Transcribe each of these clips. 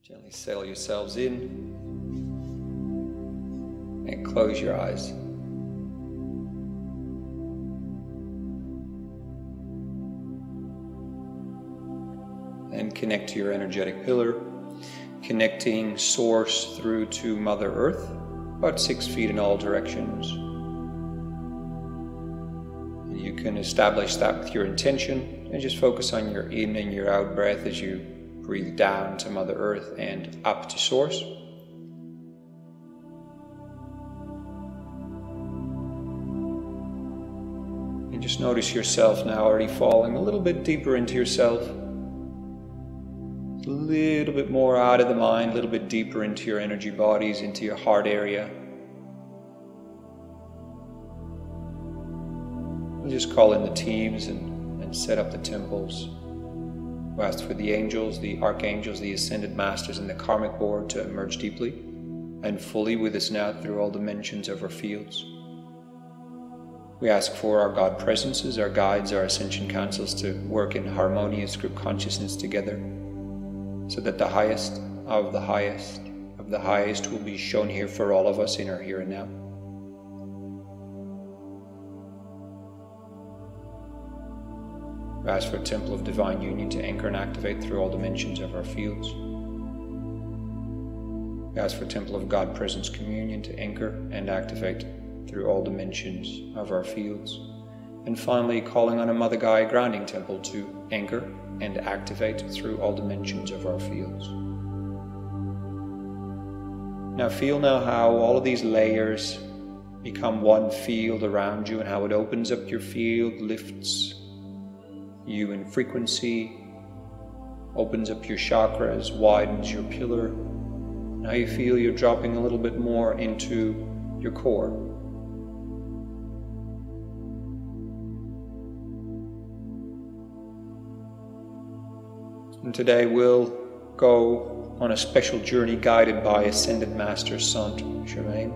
Gently settle yourselves in and close your eyes. And connect to your energetic pillar, connecting source through to Mother Earth, about 6 feet in all directions. And you can establish that with your intention and just focus on your in and your out breath as you breathe down to Mother Earth and up to Source. And just notice yourself now already falling a little bit deeper into yourself. A little bit more out of the mind, a little bit deeper into your energy bodies, into your heart area. We'll just call in the teams and set up the temples. We ask for the angels, the archangels, the ascended masters, and the karmic board to emerge deeply and fully with us now through all dimensions of our fields. We ask for our God presences, our guides, our ascension councils to work in harmonious group consciousness together, so that the highest of the highest of the highest will be shown here for all of us in our here and now. We ask for a temple of divine union to anchor and activate through all dimensions of our fields. We ask for a temple of God presence communion to anchor and activate through all dimensions of our fields. And finally, calling on a Mother Gaia grounding temple to anchor and activate through all dimensions of our fields. Now feel how all of these layers become one field around you and how it opens up your field, lifts you in frequency, opens up your chakras, widens your pillar. Now you feel you're dropping a little bit more into your core. And today we'll go on a special journey guided by Ascended Master Saint Germain.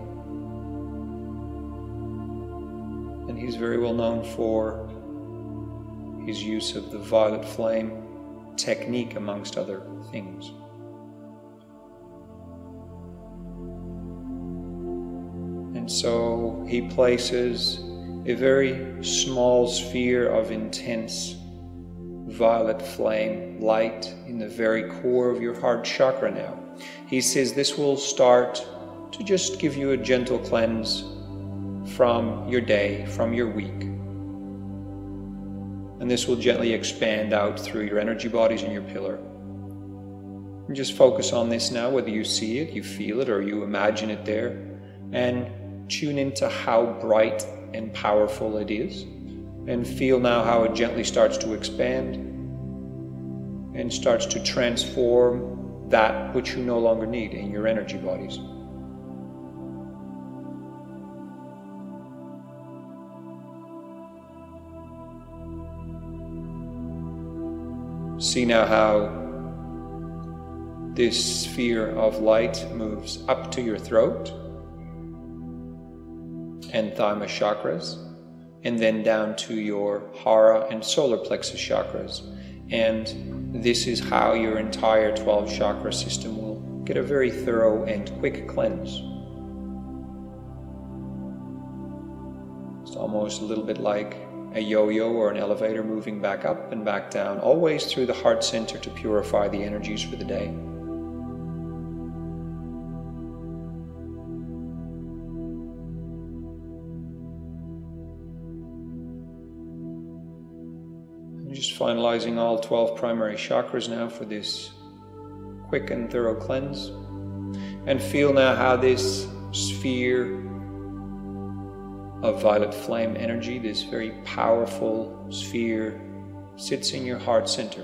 And he's very well known for his use of the violet flame technique, amongst other things. And so he places a very small sphere of intense violet flame light in the very core of your heart chakra now. He says this will start to just give you a gentle cleanse from your day, from your week. And this will gently expand out through your energy bodies and your pillar. And just focus on this now, whether you see it, you feel it, or you imagine it there, and tune into how bright and powerful it is. And feel now how it gently starts to expand and starts to transform that which you no longer need in your energy bodies. See now how this sphere of light moves up to your throat and thymus chakras, and then down to your hara and solar plexus chakras. And this is how your entire 12 chakra system will get a very thorough and quick cleanse. It's almost a little bit like a yo-yo or an elevator moving back up and back down, always through the heart center to purify the energies for the day. And just finalizing all 12 primary chakras now for this quick and thorough cleanse. And feel now how this sphere of violet flame energy, this very powerful sphere, sits in your heart center.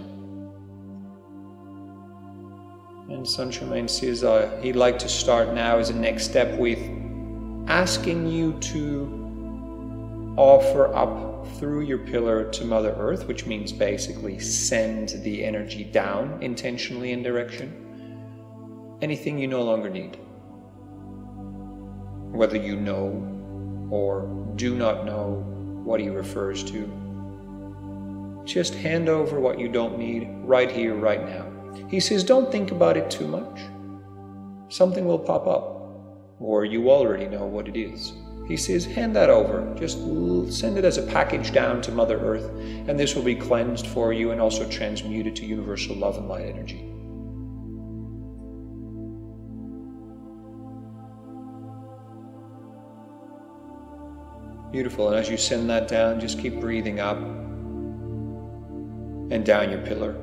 And Saint Germain says he'd like to start now as a next step with asking you to offer up through your pillar to Mother Earth, which means basically send the energy down intentionally in direction, anything you no longer need. Whether you know or do not know what he refers to, just hand over what you don't need right here, right now. He says, don't think about it too much. Something will pop up, or you already know what it is. He says, hand that over. Just send it as a package down to Mother Earth, and this will be cleansed for you and also transmuted to universal love and light energy. Beautiful. And as you send that down, just keep breathing up and down your pillar,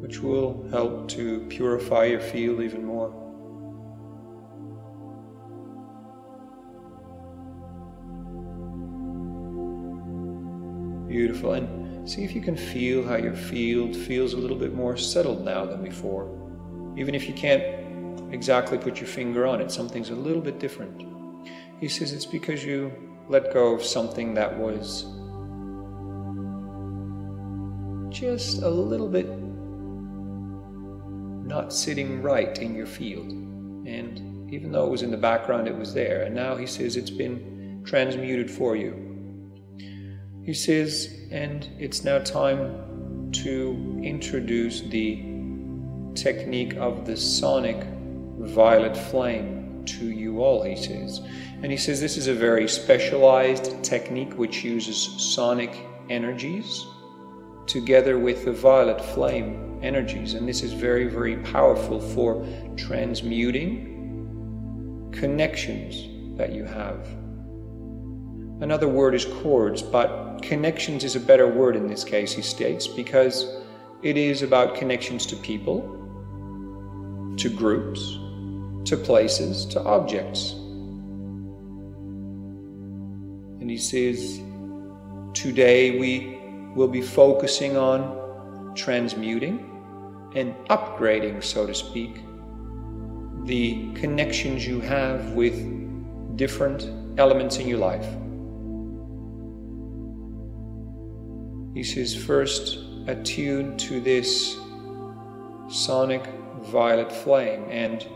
which will help to purify your field even more. Beautiful. And see if you can feel how your field feels a little bit more settled now than before. Even if you can't exactly put your finger on it, something's a little bit different. He says it's because you let go of something that was just a little bit not sitting right in your field. And even though it was in the background, it was there. And now he says it's been transmuted for you. He says, and it's now time to introduce the technique of the sonic violet flame to you all, he says. And he says this is a very specialized technique which uses sonic energies together with the violet flame energies. And this is very, very powerful for transmuting connections that you have. Another word is cords, but connections is a better word in this case, he states, because it is about connections to people, to groups, to places, to objects. And he says, today we will be focusing on transmuting and upgrading, so to speak, the connections you have with different elements in your life. He says, first attune to this sonic violet flame, and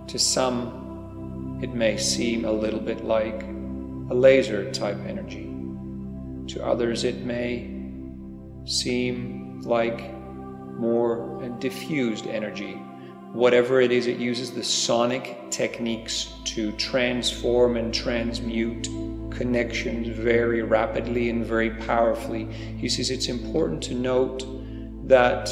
to some it may seem a little bit like a laser type energy. To others it may seem like more a diffused energy. Whatever it is, it uses the sonic techniques to transform and transmute connections very rapidly and very powerfully. He says it's important to note that,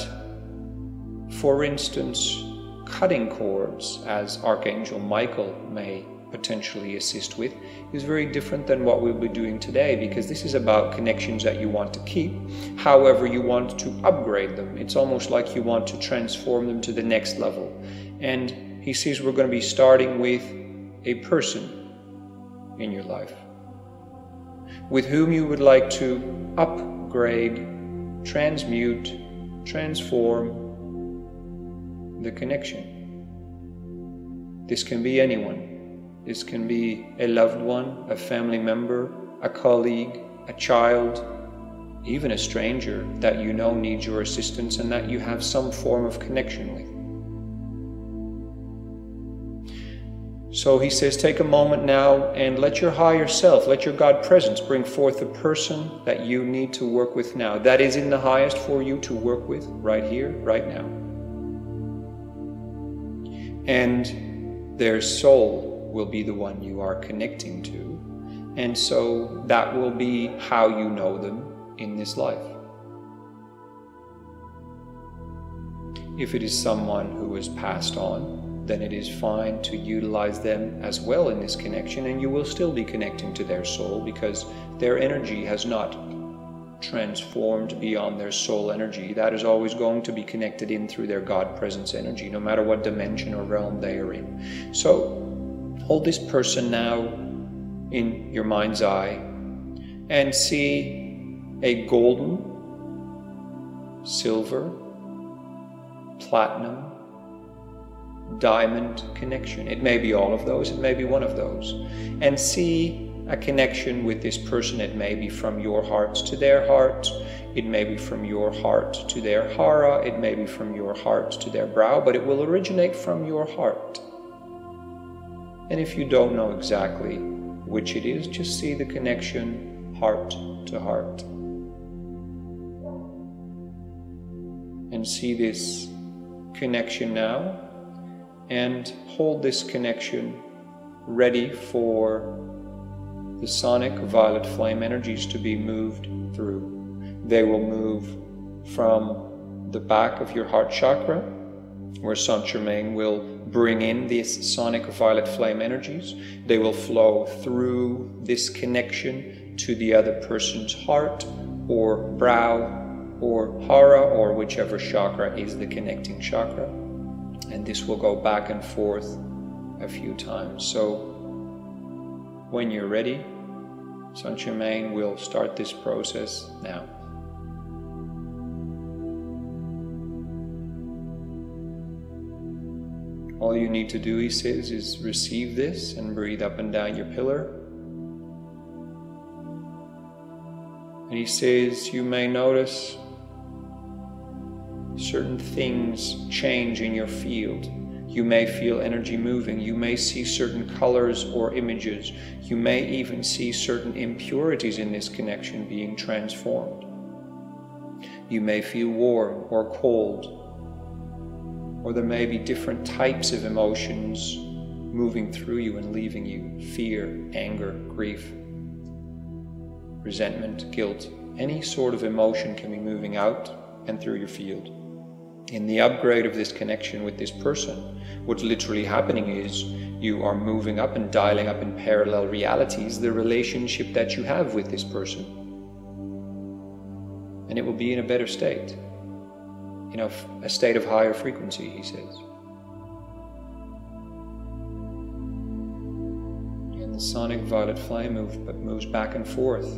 for instance, cutting cords, as Archangel Michael may potentially assist with, is very different than what we'll be doing today, because this is about connections that you want to keep. However, you want to upgrade them. It's almost like you want to transform them to the next level. And he says we're going to be starting with a person in your life with whom you would like to upgrade, transmute, transform the connection. This can be anyone. This can be a loved one, a family member, a colleague, a child, even a stranger that you know needs your assistance and that you have some form of connection with. So he says, take a moment now and let your higher self, let your God presence bring forth the person that you need to work with now, that is in the highest for you to work with right here, right now. And their soul will be the one you are connecting to, and so that will be how you know them in this life. If it is someone who has passed on, then it is fine to utilize them as well in this connection, and you will still be connecting to their soul because their energy has not transformed beyond their soul energy. That is always going to be connected in through their God presence energy, no matter what dimension or realm they are in. So hold this person now in your mind's eye and see a golden, silver, platinum, diamond connection. It may be all of those, it may be one of those. And see a connection with this person. It may be from your heart to their heart, it may be from your heart to their hara, it may be from your heart to their brow, but it will originate from your heart. And if you don't know exactly which it is, just see the connection heart to heart. and see this connection now, and hold this connection ready for the sonic violet flame energies to be moved through. They will move from the back of your heart chakra, where Saint Germain will bring in these sonic violet flame energies. They will flow through this connection to the other person's heart or brow or hara, or whichever chakra is the connecting chakra. And this will go back and forth a few times. So when you're ready, Saint Germain will start this process now. All you need to do, he says, is receive this and breathe up and down your pillar. And he says you may notice certain things change in your field. You may feel energy moving. You may see certain colors or images. You may even see certain impurities in this connection being transformed. You may feel warm or cold, or there may be different types of emotions moving through you and leaving you. Fear, anger, grief, resentment, guilt. Any sort of emotion can be moving out and through your field. In the upgrade of this connection with this person, what's literally happening is you are moving up and dialing up in parallel realities the relationship that you have with this person. And it will be in a better state. A state of higher frequency, he says. And the sonic violet flame moves back and forth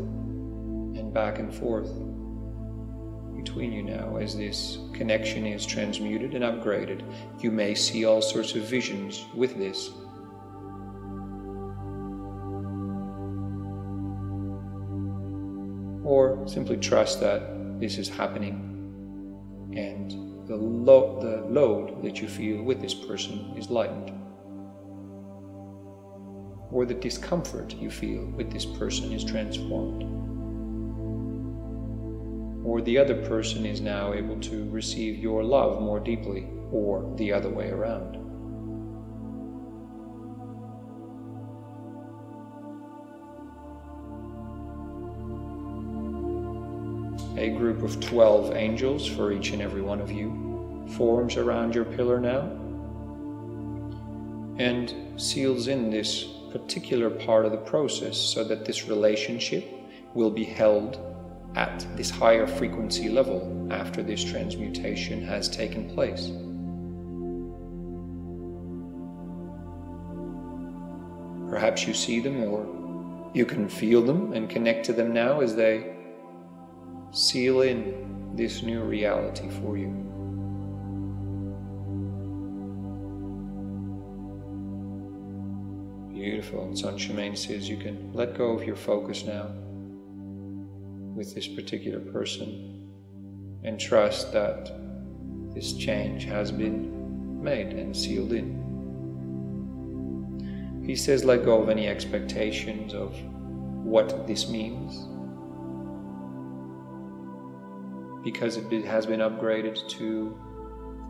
between you now as this connection is transmuted and upgraded. You may see all sorts of visions with this. Or simply trust that this is happening, and the load that you feel with this person is lightened. Or the discomfort you feel with this person is transformed. Or the other person is now able to receive your love more deeply, or the other way around. A group of 12 angels for each and every one of you forms around your pillar now and seals in this particular part of the process so that this relationship will be held at this higher frequency level after this transmutation has taken place. Perhaps you see them, or you can feel them and connect to them now as they seal in this new reality for you. Beautiful. Saint Germain says you can let go of your focus now with this particular person and trust that this change has been made and sealed in. He says let go of any expectations of what this means, because it has been upgraded to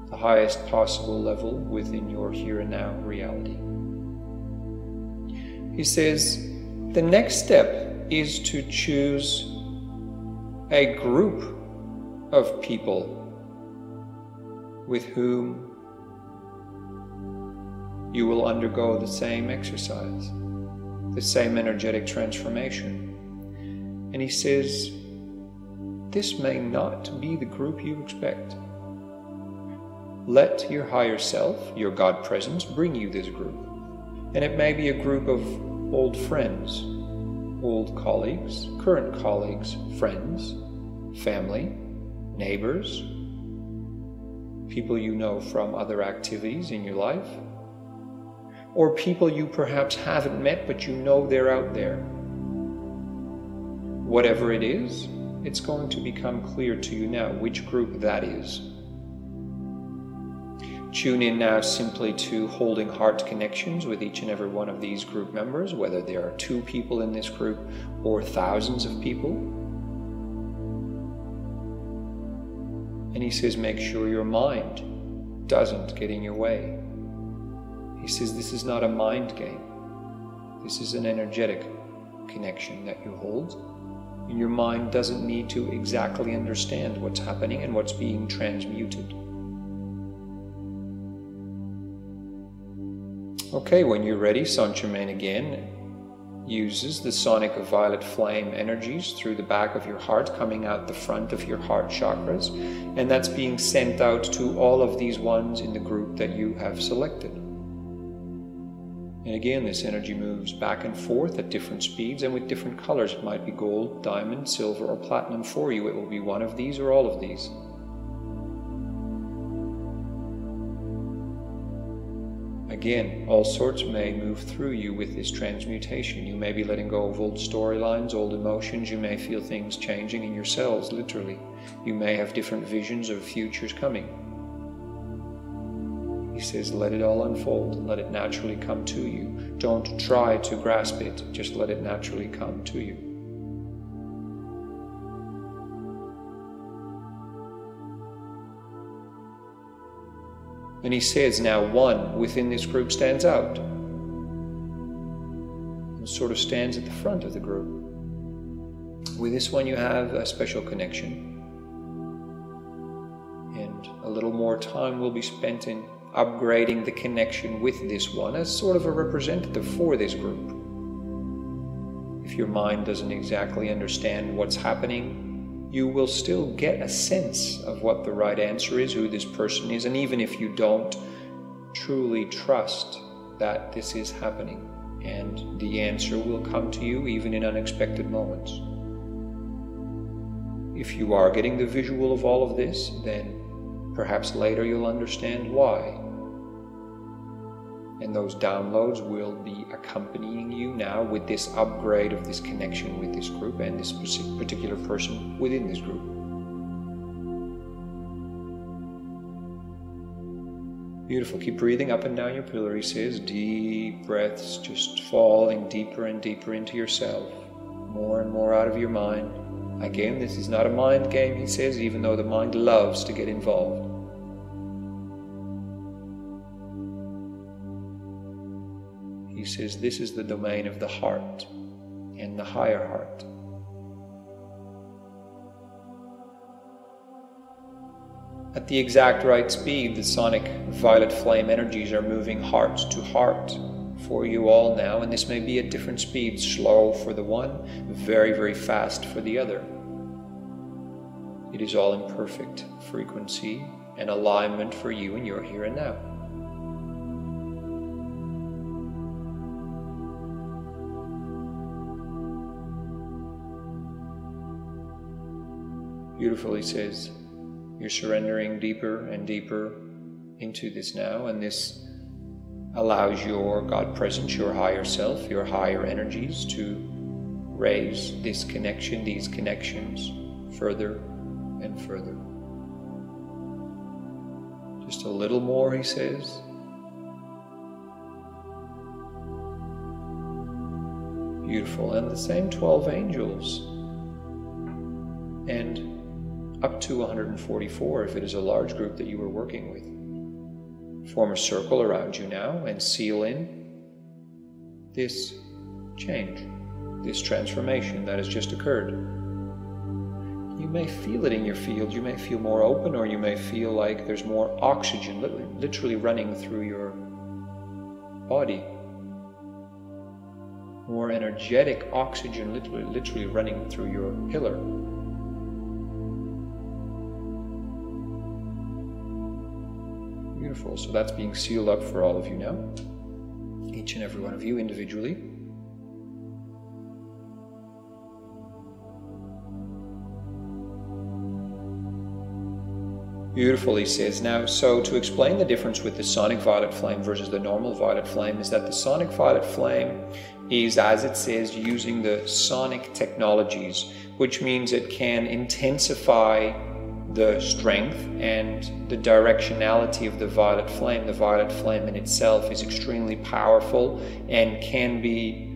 the highest possible level within your here and now reality. He says the next step is to choose a group of people with whom you will undergo the same exercise, the same energetic transformation. And he says, this may not be the group you expect. Let your higher self, your God presence, bring you this group. And it may be a group of old friends, old colleagues, current colleagues, friends, family, neighbors, people you know from other activities in your life, or people you perhaps haven't met but you know they're out there. Whatever it is, it's going to become clear to you now which group that is. Tune in now simply to holding heart connections with each and every one of these group members, whether there are 2 people in this group or thousands of people. And And he says, make sure your mind doesn't get in your way. He says, this is not a mind game. This is an energetic connection that you hold. And your mind doesn't need to exactly understand what's happening and what's being transmuted. Okay, when you're ready, Saint Germain again uses the sonic violet flame energies through the back of your heart, coming out the front of your heart chakras, and that's being sent out to all of these ones in the group that you have selected. And again, this energy moves back and forth at different speeds and with different colors. It might be gold, diamond, silver, or platinum for you. It will be one of these or all of these. Again, all sorts may move through you with this transmutation. You may be letting go of old storylines, old emotions. You may feel things changing in your cells, literally. You may have different visions of futures coming. He says, let it all unfold. Let it naturally come to you. Don't try to grasp it. Just let it naturally come to you. And he says, now one within this group stands out and sort of stands at the front of the group. With this one you have a special connection, and a little more time will be spent in upgrading the connection with this one as sort of a representative for this group. If your mind doesn't exactly understand what's happening, you will still get a sense of what the right answer is, who this person is, and even if you don't truly trust that this is happening, and the answer will come to you even in unexpected moments. If you are getting the visual of all of this, then perhaps later you'll understand why. And those downloads will be accompanying you now with this upgrade of this connection with this group and this particular person within this group. Beautiful. Keep breathing up and down your pillar. He says, deep breaths, just falling deeper and deeper into yourself, more and more out of your mind. Again, this is not a mind game, he says, even though the mind loves to get involved. He says this is the domain of the heart and the higher heart. At the exact right speed, the sonic violet flame energies are moving heart to heart for you all now, and this may be at different speeds, slow for the one, very, very fast for the other. It is all in perfect frequency and alignment for you in your here and now. Beautiful, he says, you're surrendering deeper and deeper into this now, and this allows your God presence, your higher self, your higher energies to raise this connection, these connections further and further. Just a little more, he says. Beautiful, and the same 12 angels, and up to 144 if it is a large group that you were working with. Form a circle around you now and seal in this change, this transformation that has just occurred. You may feel it in your field. You may feel more open, or you may feel like there's more oxygen literally running through your body. More energetic oxygen literally running through your pillar. Beautiful. So that's being sealed up for all of you now, each and every one of you individually. Beautiful, he says. Now, so to explain the difference with the sonic violet flame versus the normal violet flame is that the sonic violet flame is, as it says, using the sonic technologies, which means it can intensify the strength and the directionality of the violet flame. The violet flame in itself is extremely powerful and can be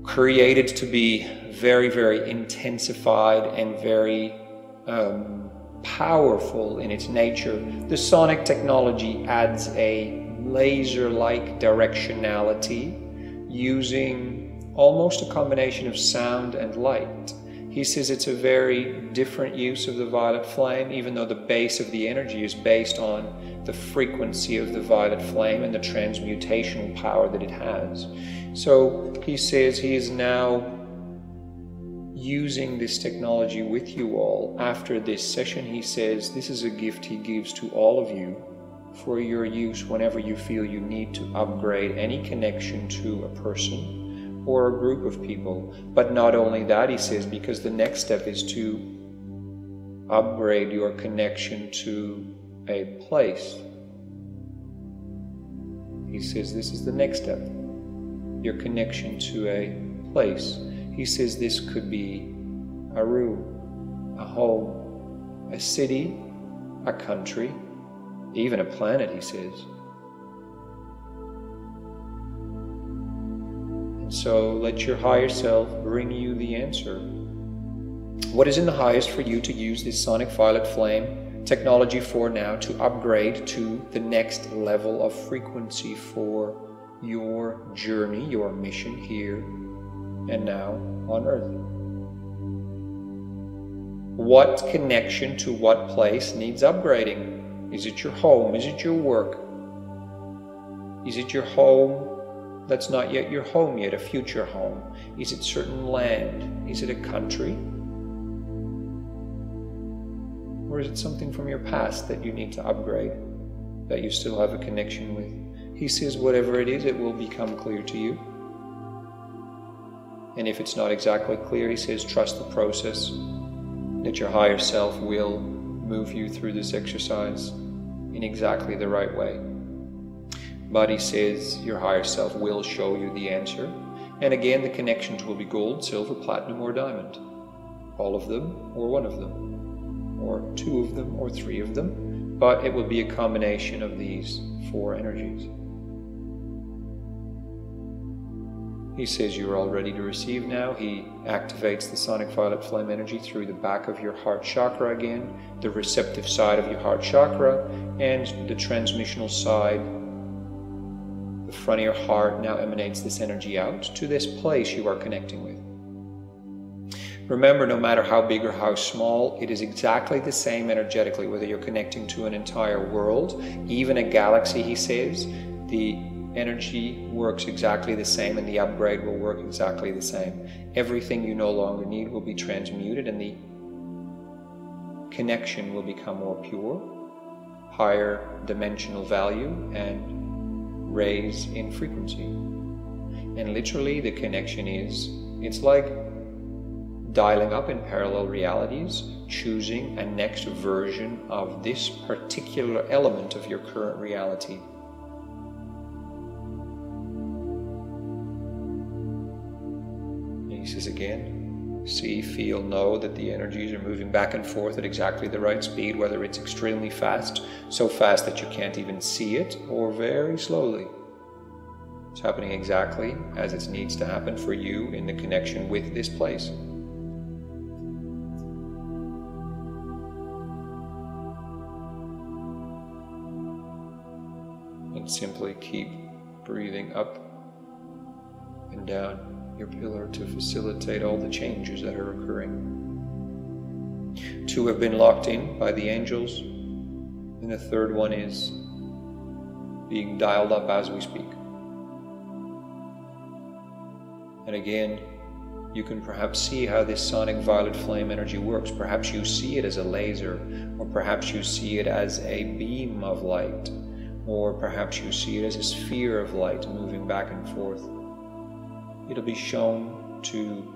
created to be very, very intensified and very powerful in its nature. The sonic technology adds a laser-like directionality using almost a combination of sound and light. He says it's a very different use of the violet flame, even though the base of the energy is based on the frequency of the violet flame and the transmutational power that it has. So he says he is now using this technology with you all. After this session, he says this is a gift he gives to all of you for your use whenever you feel you need to upgrade any connection to a person or a group of people. But not only that, he says, because the next step is to upgrade your connection to a place. He says this is the next step, your connection to a place. He says this could be a room, a home, a city, a country, even a planet, he says. And so let your higher self bring you the answer. What is in the highest for you to use this sonic violet flame technology for now to upgrade to the next level of frequency for your journey, your mission here and now on Earth? What connection to what place needs upgrading? Is it your home? Is it your work? Is it your home that's not yet your home yet, a future home? Is it certain land? Is it a country? Or is it something from your past that you need to upgrade, that you still have a connection with? He says whatever it is, it will become clear to you. And if it's not exactly clear, he says trust the process, that your higher self will move you through this exercise in exactly the right way. But he says your higher self will show you the answer. And again, the connections will be gold, silver, platinum, or diamond. All of them, or one of them, or two of them, or three of them. But it will be a combination of these four energies. He says you're all ready to receive now. He activates the sonic violet flame energy through the back of your heart chakra again, the receptive side of your heart chakra, and the transmissional side. The front of your heart now emanates this energy out to this place you are connecting with. Remember, no matter how big or how small, it is exactly the same energetically, whether you're connecting to an entire world, even a galaxy, he says, the energy works exactly the same and the upgrade will work exactly the same. Everything you no longer need will be transmuted and the connection will become more pure, higher dimensional value, and raise in frequency. And literally the connection is, it's like dialing up in parallel realities, choosing a next version of this particular element of your current reality. He says again, see, feel, know that the energies are moving back and forth at exactly the right speed, whether it's extremely fast, so fast that you can't even see it, or very slowly. It's happening exactly as it needs to happen for you in the connection with this place. And simply keep breathing up and down your pillar to facilitate all the changes that are occurring. 2 have been locked in by the angels, and the 3rd one is being dialed up as we speak. And again, you can perhaps see how this sonic violet flame energy works. Perhaps you see it as a laser, or perhaps you see it as a beam of light, or perhaps you see it as a sphere of light moving back and forth. It'll be shown to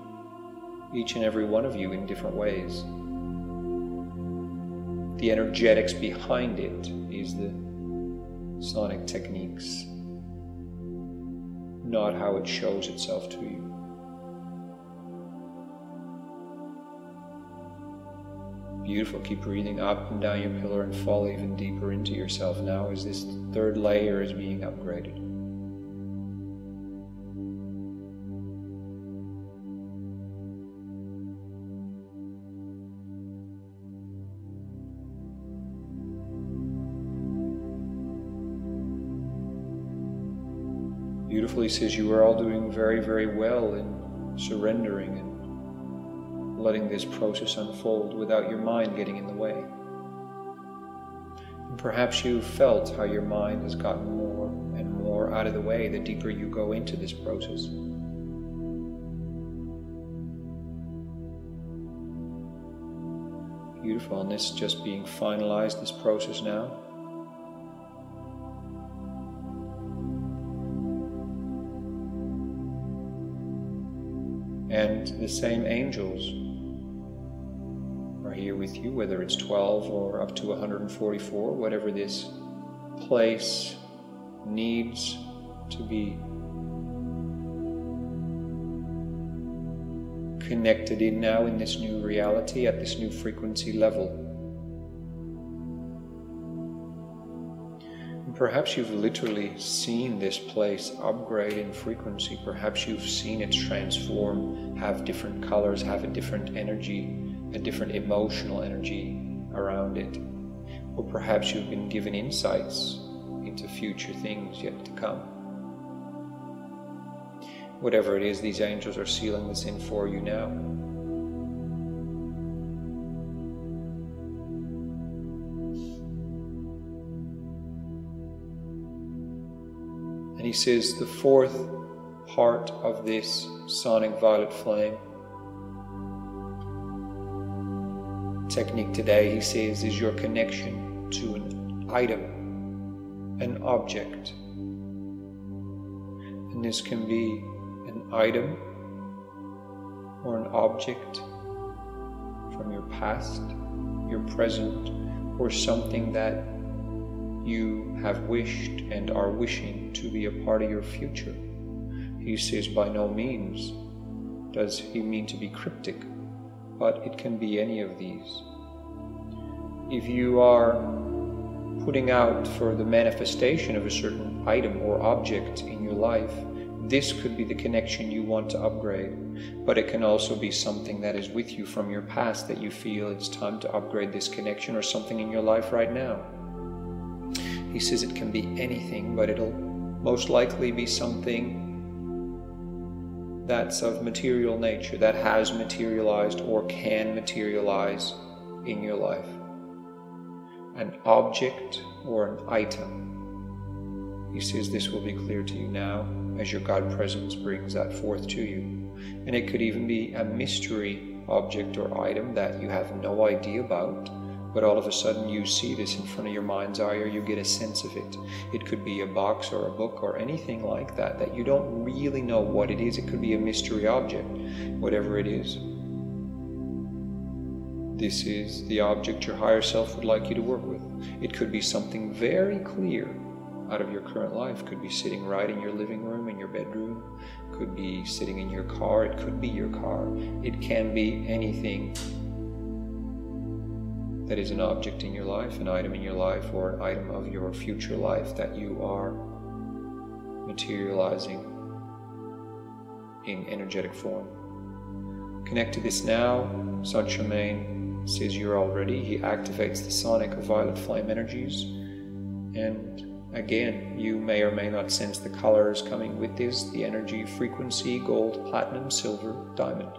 each and every one of you in different ways. The energetics behind it is the sonic techniques, not how it shows itself to you. Beautiful. Keep breathing up and down your pillar and fall even deeper into yourself now as this 3rd layer is being upgraded. Beautiful, he says, you are all doing very, very well in surrendering and letting this process unfold without your mind getting in the way. And perhaps you felt how your mind has gotten more and more out of the way the deeper you go into this process. Beautiful, and this is just being finalized, this process now. And the same angels are here with you, whether it's 12 or up to 144, whatever this place needs to be connected in now in this new reality, at this new frequency level. And perhaps you've literally seen this place upgrade in frequency. Perhaps you've seen it transform, have different colors, have a different energy, a different emotional energy around it. Or perhaps you've been given insights into future things yet to come. Whatever it is, these angels are sealing this in for you now. And he says the fourth part of this sonic violet flame technique today, he says, is your connection to an item, an object. And this can be an item or an object from your past, your present, or something that you have wished and are wishing to be a part of your future. He says by no means does he mean to be cryptic, but it can be any of these. If you are putting out for the manifestation of a certain item or object in your life, this could be the connection you want to upgrade, but it can also be something that is with you from your past that you feel it's time to upgrade this connection, or something in your life right now. He says it can be anything, but it'll most likely be something that's of material nature, that has materialized or can materialize in your life. An object or an item. He says this will be clear to you now as your God presence brings that forth to you. And it could even be a mystery object or item that you have no idea about, but all of a sudden you see this in front of your mind's eye, or you get a sense of it. It could be a box or a book or anything like that, that you don't really know what it is. It could be a mystery object, whatever it is. This is the object your higher self would like you to work with. It could be something very clear out of your current life. Could be sitting right in your living room, in your bedroom. Could be sitting in your car. It could be your car. It can be anything that is an object in your life, an item in your life, or an item of your future life that you are materializing in energetic form. Connect to this now. Saint Germain says you're all ready. He activates the sonic violet flame energies, and again, you may or may not sense the colors coming with this, the energy, frequency, gold, platinum, silver, diamond.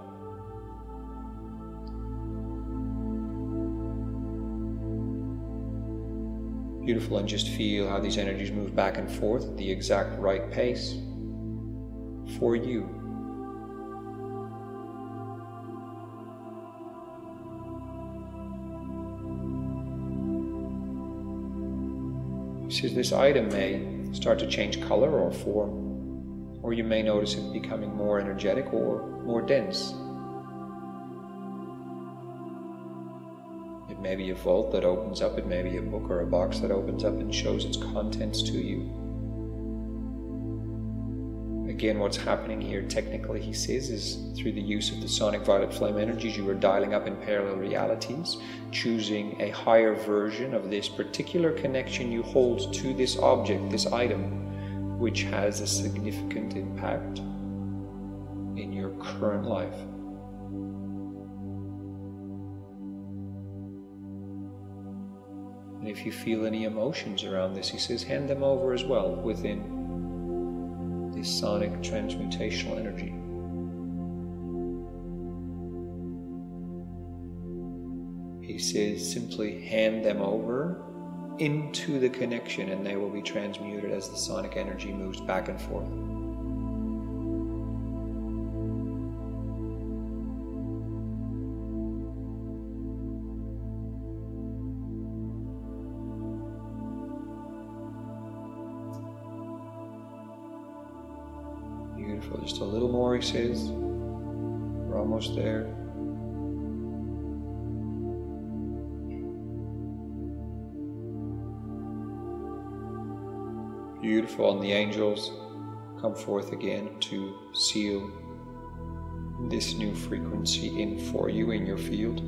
Beautiful, and just feel how these energies move back and forth at the exact right pace for you. He says this item may start to change color or form, or you may notice it becoming more energetic or more dense. It may be a vault that opens up, it may be a book or a box that opens up and shows its contents to you. Again, what's happening here technically, he says, is through the use of the sonic violet flame energies, you are dialing up in parallel realities, choosing a higher version of this particular connection you hold to this object, this item, which has a significant impact in your current life. And if you feel any emotions around this, he says, hand them over as well within this sonic transmutational energy. He says simply hand them over into the connection and they will be transmuted as the sonic energy moves back and forth. Beautiful. Just a little more, he says. We're almost there. Beautiful. And the angels come forth again to seal this new frequency in for you in your field.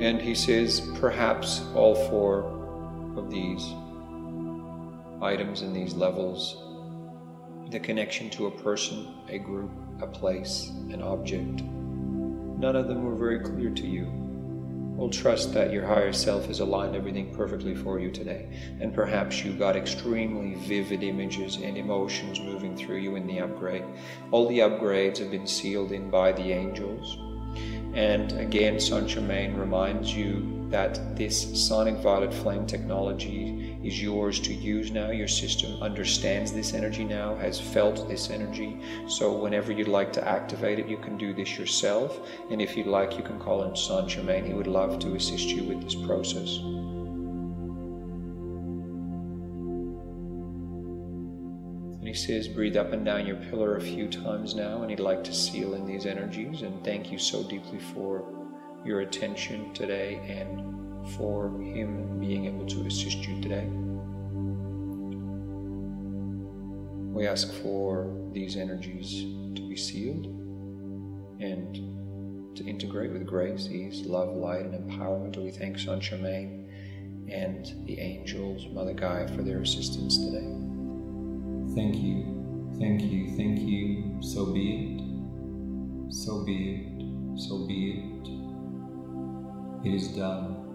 And he says perhaps all 4 of these items in these levels, the connection to a person, a group, a place, an object, none of them were very clear to you. Well, trust that your higher self has aligned everything perfectly for you today, and perhaps you got extremely vivid images and emotions moving through you in the upgrade. All the upgrades have been sealed in by the angels, and again Saint Germain reminds you that this sonic violet flame technology is yours to use now. Your system understands this energy now, has felt this energy, so whenever you'd like to activate it, you can do this yourself, and if you'd like, you can call in Saint Germain. He would love to assist you with this process. And he says breathe up and down your pillar a few times now, and he'd like to seal in these energies, and thank you so deeply for your attention today and for him being able to assist you today. We ask for these energies to be sealed and to integrate with grace, ease, love, light, and empowerment. We thank Saint Germain and the angels, Mother Gaia, for their assistance today. Thank you, thank you, thank you. So be it, so be it, so be it. It is done.